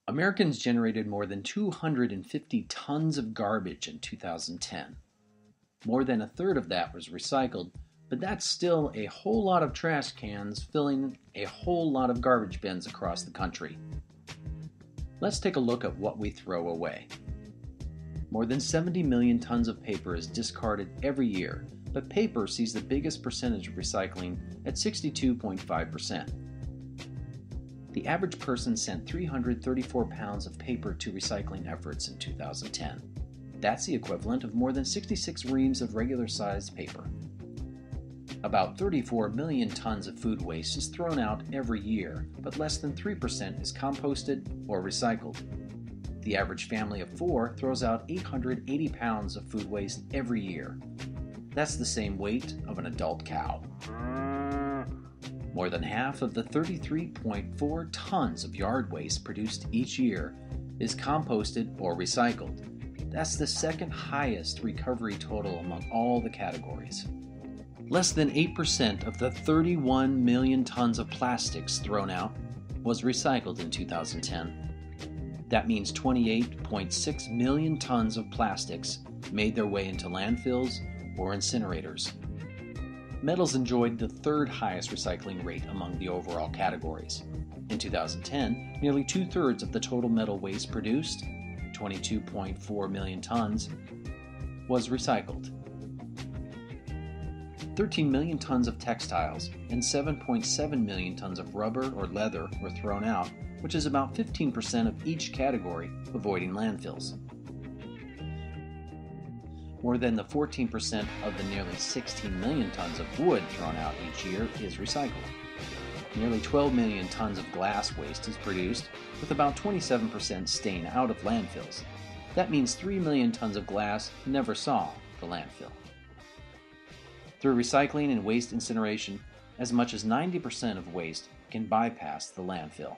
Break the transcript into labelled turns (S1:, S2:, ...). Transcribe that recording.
S1: Americans generated more than 250 tons of garbage in 2010. More than a third of that was recycled, but that's still a whole lot of trash cans filling a whole lot of garbage bins across the country. Let's take a look at what we throw away. More than 70 million tons of paper is discarded every year, but paper sees the biggest percentage of recycling at 62.5%. The average person sent 334 pounds of paper to recycling efforts in 2010. That's the equivalent of more than 66 reams of regular-sized paper. About 34 million tons of food waste is thrown out every year, but less than 3% is composted or recycled. The average family of 4 throws out 880 pounds of food waste every year. That's the same weight of an adult cow. More than half of the 33.4 tons of yard waste produced each year is composted or recycled. That's the second highest recovery total among all the categories. Less than 8% of the 31 million tons of plastics thrown out was recycled in 2010. That means 28.6 million tons of plastics made their way into landfills or incinerators. Metals enjoyed the third highest recycling rate among the overall categories. In 2010, nearly two-thirds of the total metal waste produced, 22.4 million tons, was recycled. 13 million tons of textiles and 7.7 million tons of rubber or leather were thrown out, which is about 15% of each category, avoiding landfills. More than the 14% of the nearly 16 million tons of wood thrown out each year is recycled. Nearly 12 million tons of glass waste is produced, with about 27% staying out of landfills. That means 3 million tons of glass never saw the landfill. Through recycling and waste incineration, as much as 90% of waste can bypass the landfill.